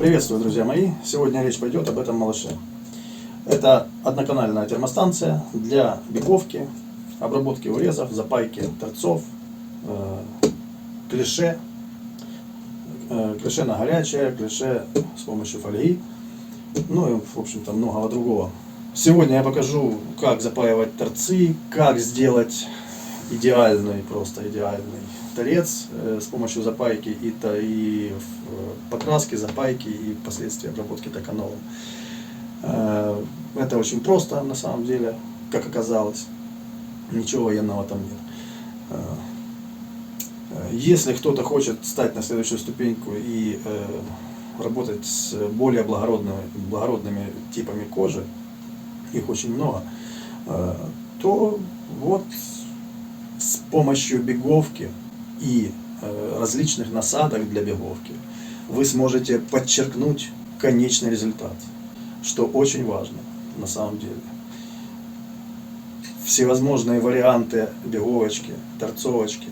Приветствую, друзья мои! Сегодня речь пойдет об этом малыше. Это одноканальная термостанция для беговки, обработки урезов, запайки торцов, клише, клише на горячее, клише с помощью фольги, ну и, в общем-то, многого другого. Сегодня я покажу, как запаивать торцы, как сделать идеальный, просто идеальный торец с помощью запайки и покраски, запайки и впоследствии обработки токанолом. Это очень просто на самом деле, как оказалось. Ничего военного там нет. Если кто-то хочет встать на следующую ступеньку и работать с более благородными типами кожи, их очень много, то вот с помощью беговки и различных насадок для беговки вы сможете подчеркнуть конечный результат, что очень важно на самом деле. Всевозможные варианты беговочки, торцовочки,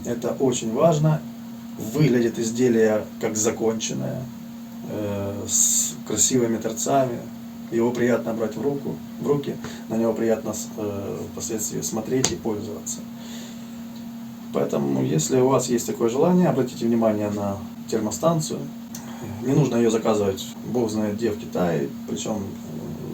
это очень важно. Выглядит изделие как законченное, с красивыми торцами. Его приятно брать в руки, на него приятно впоследствии смотреть и пользоваться. Поэтому, если у вас есть такое желание, обратите внимание на термостанцию. Не нужно ее заказывать, бог знает где, в Китае. Причем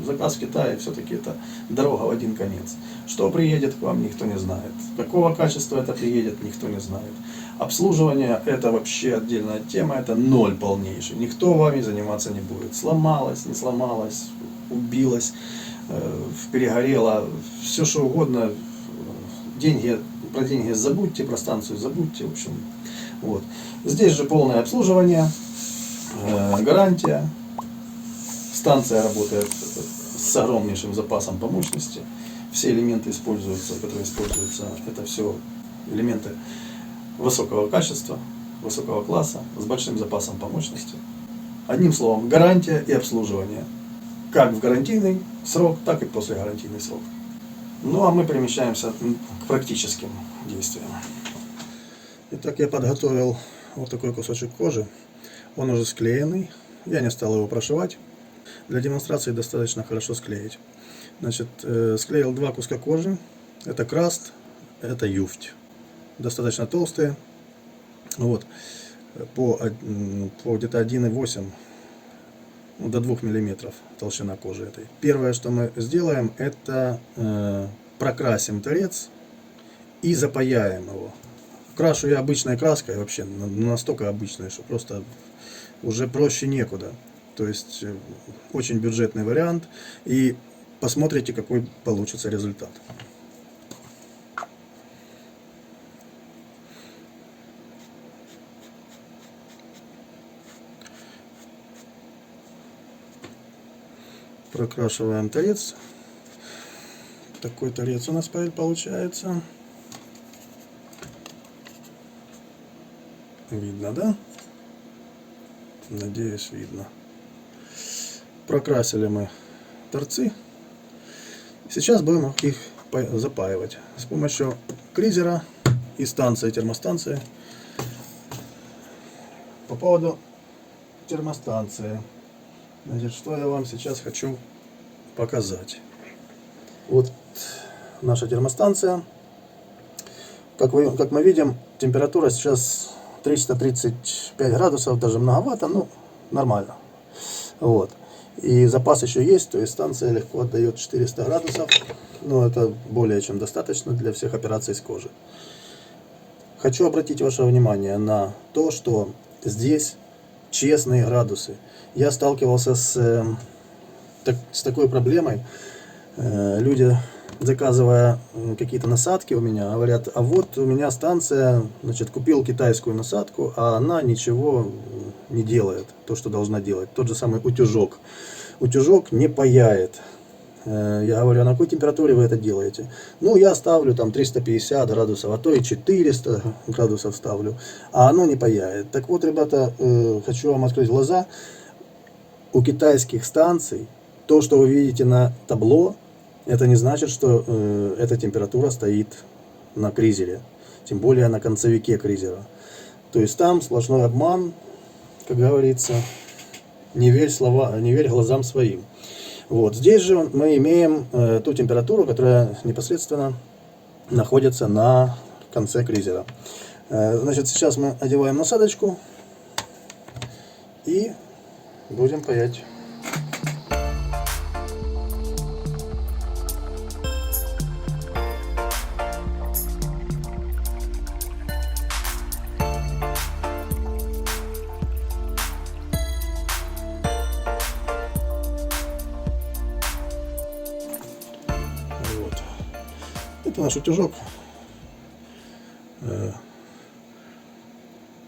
заказ в Китае все-таки это дорога в один конец. Что приедет к вам, никто не знает. Какого качества это приедет, никто не знает. Обслуживание — это вообще отдельная тема, это ноль полнейший. Никто вами заниматься не будет. Сломалось, не сломалось, убилось, перегорело, все что угодно. Про деньги забудьте, про станцию забудьте. В общем, вот. Здесь же полное обслуживание, гарантия. Станция работает с огромнейшим запасом по мощности. Все элементы которые используются, это все элементы высокого качества, высокого класса, с большим запасом по мощности. Одним словом, гарантия и обслуживание. Как в гарантийный срок, так и после гарантийный срок. Ну а мы перемещаемся к практическим действиям. Итак, я подготовил вот такой кусочек кожи. Он уже склеенный. Я не стал его прошивать. Для демонстрации достаточно хорошо склеить. Значит, склеил два куска кожи. Это краст, это юфть. Достаточно толстые. Вот. По где-то 1,8 до 2 мм толщина кожи этой. Первое, что мы сделаем, это прокрасим торец и запаяем его. Крашу я обычной краской, вообще настолько обычной, что просто уже проще некуда. То есть очень бюджетный вариант, и посмотрите, какой получится результат. Прокрашиваем торец. Такой торец у нас получается. Видно, да? Надеюсь, видно. Прокрасили мы торцы. Сейчас будем их запаивать с помощью кризера и термостанции. По поводу термостанции. Значит, что я вам сейчас хочу показать. Вот наша термостанция. Как мы видим, температура сейчас 335 градусов, даже многовато, но нормально. Вот. И запас еще есть, то есть станция легко отдает 400 градусов. Но это более чем достаточно для всех операций с кожей. Хочу обратить ваше внимание на то, что здесь честные градусы. Я сталкивался с такой проблемой. Люди, заказывая какие-то насадки у меня, говорят: а вот у меня станция, значит, купил китайскую насадку, а она ничего не делает, то, что должна делать. Тот же самый утюжок. Утюжок не паяет. Я говорю: а на какой температуре вы это делаете? Ну, я ставлю там 350 градусов, а то и 400 градусов ставлю, а оно не паяет. Так вот, ребята, хочу вам открыть глаза. У китайских станций то, что вы видите на табло, это не значит, что эта температура стоит на кризере, тем более на концевике кризера. То есть там сплошной обман, как говорится. Не верь не верь глазам своим. Вот. Здесь же мы имеем ту температуру, которая непосредственно находится на конце кризера. Значит, сейчас мы одеваем насадочку и будем паять. Вот. Это наш утюжок.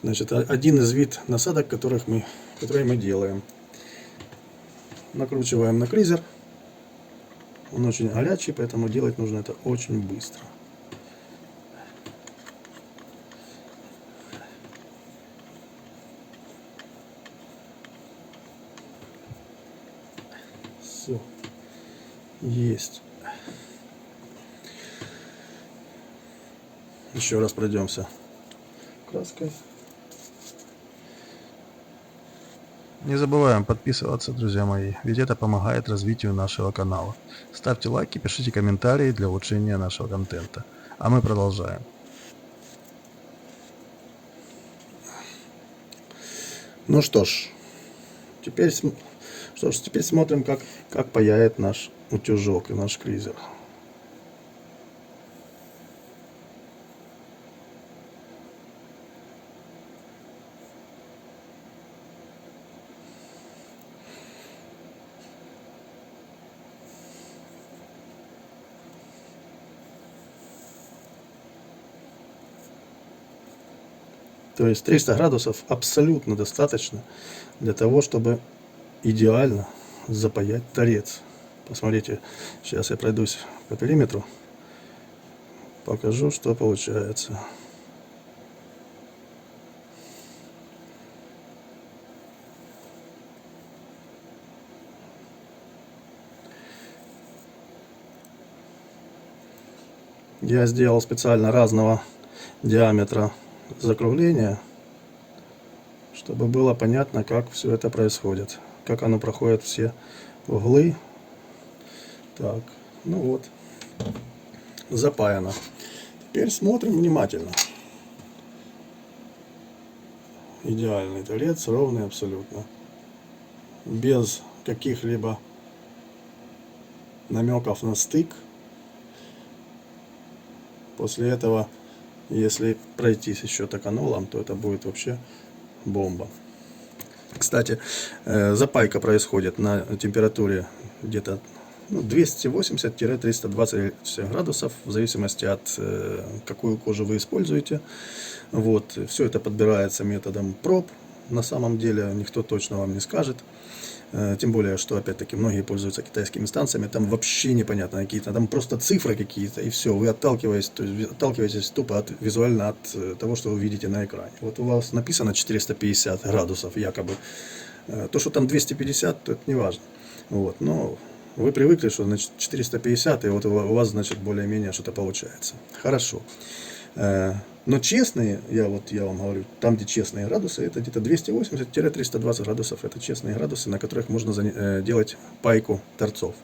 Значит, один из вид насадок, которые мы делаем. Накручиваем на кризер. Он очень горячий, поэтому делать нужно это очень быстро. Все. Есть. Еще раз пройдемся краской. Не забываем подписываться, друзья мои, ведь это помогает развитию нашего канала. Ставьте лайки, пишите комментарии для улучшения нашего контента. А мы продолжаем. Ну что ж, теперь смотрим, как паяет наш утюжок и наш кризер. То есть 300 градусов абсолютно достаточно для того, чтобы идеально запаять торец. Посмотрите, сейчас я пройдусь по периметру, покажу, что получается. Я сделал специально разного диаметра закругления, чтобы было понятно, как все это происходит, как оно проходит все углы. Так, ну вот, запаяно. Теперь смотрим внимательно. Идеальный торец, ровный абсолютно, без каких-либо намеков на стык. После этого, если пройтись еще токанолом, то это будет вообще бомба. Кстати, запайка происходит на температуре где-то 280-320 градусов, в зависимости от какую кожу вы используете. Вот. Все это подбирается методом проб. На самом деле никто точно вам не скажет. Тем более, что, опять-таки, многие пользуются китайскими станциями, там вообще непонятно какие-то, там просто цифры какие-то, и все, вы отталкиваетесь тупо визуально от того, что вы видите на экране. Вот у вас написано 450 градусов якобы, то, что там 250, то это не важно. Вот, но вы привыкли, что значит 450, и вот у вас, значит, более-менее что-то получается. Хорошо. Но честные, я вам говорю, там, где честные градусы, это где-то 280-320 градусов. Это честные градусы, на которых можно делать пайку торцов.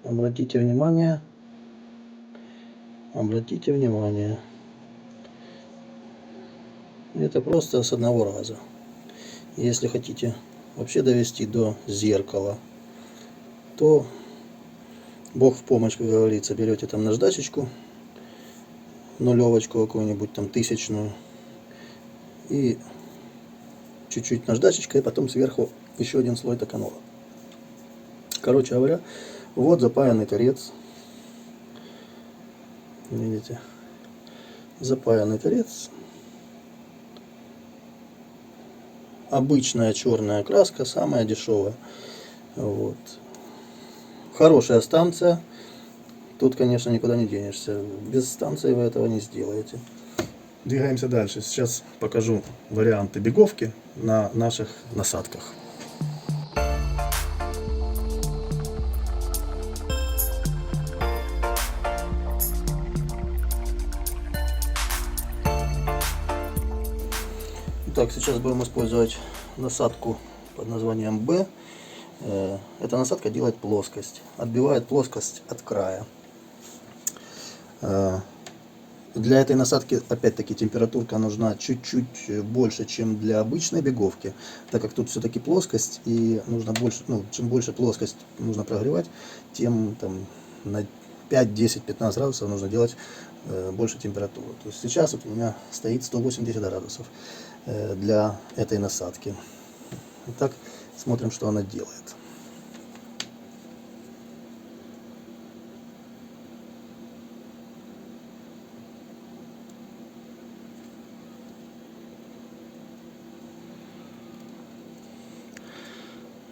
Обратите внимание, это просто с одного раза. Если хотите вообще довести до зеркала, то Бог в помощь, как говорится, берете там наждачечку, нулевочку какую-нибудь там тысячную, и чуть-чуть наждачечкой, и потом сверху еще один слой токанола. Короче говоря, вот запаянный торец. Видите? Запаянный торец. обычная черная краска, самая дешевая. Вот. Хорошая станция. Тут, конечно, никуда не денешься. Без станции вы этого не сделаете. Двигаемся дальше. Сейчас покажу варианты беговки на наших насадках. Так, сейчас будем использовать насадку под названием B. Эта насадка делает плоскость, отбивает плоскость от края. Для этой насадки, опять-таки, температурка нужна чуть-чуть больше, чем для обычной беговки, так как тут все-таки плоскость, и нужно больше, чем больше плоскость нужно прогревать, тем там, на 5, 10, 15 градусов нужно делать больше температуры. То есть сейчас вот у меня стоит 180 градусов для этой насадки. Итак, смотрим, что она делает.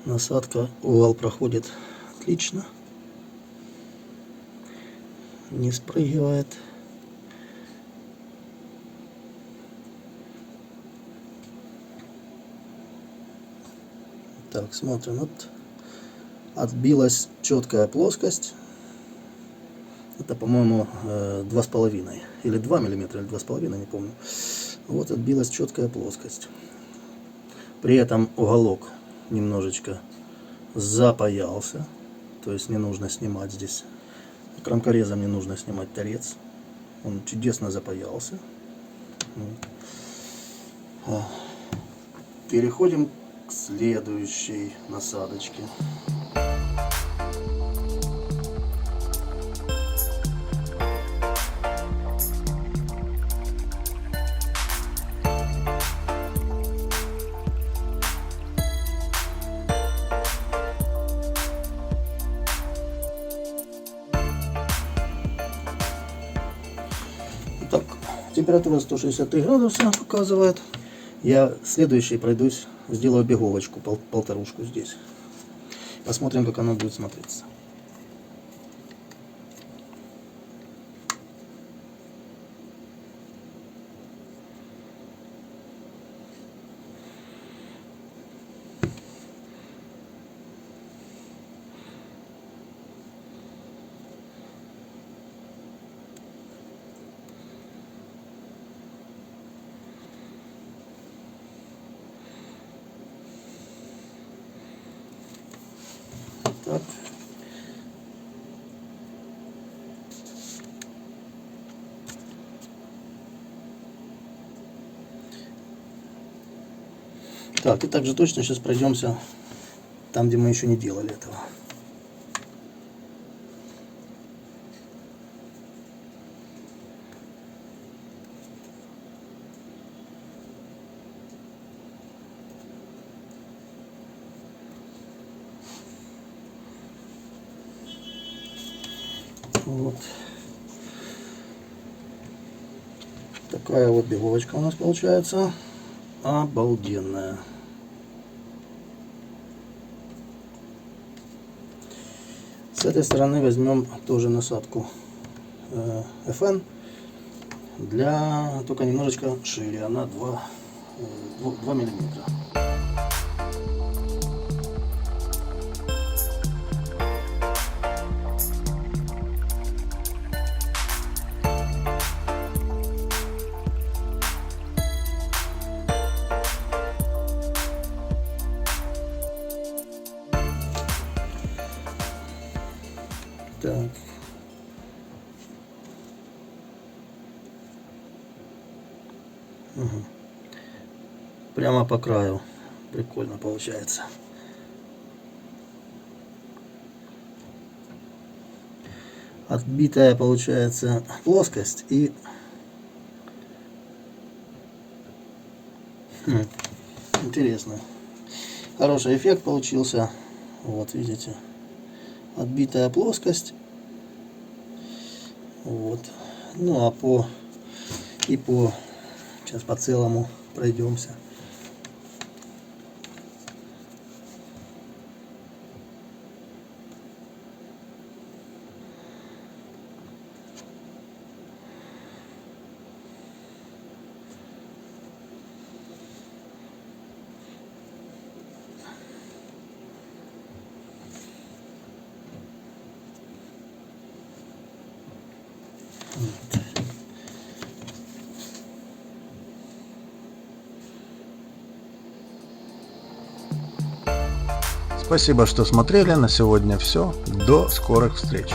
Насадка, овал проходит отлично, не спрыгивает. Так, смотрим, вот отбилась четкая плоскость. Это, по-моему, 2,5 или 2 миллиметра, или 2,5, не помню. Вот отбилась четкая плоскость. При этом уголок немножечко запаялся, то есть не нужно снимать здесь, кромкорезом не нужно снимать торец, он чудесно запаялся. Переходим к следующей насадочке. Так, температура 163 градуса показывает. Я следующий пройдусь, сделаю беговочку, полторушку здесь. Посмотрим, как она будет смотреться. Так. Так, и также точно сейчас пройдемся там, где мы еще не делали этого. Вот. Такая вот беговочка у нас получается. Обалденная. С этой стороны возьмем тоже насадку FN, только немножечко шире, она 2 миллиметра. Так. Угу. Прямо по краю. Прикольно получается. Отбитая получается плоскость и интересно. Хороший эффект получился. Вот видите. Отбитая плоскость. Вот. Ну а сейчас по целому пройдемся. Спасибо, что смотрели. На сегодня все. До скорых встреч.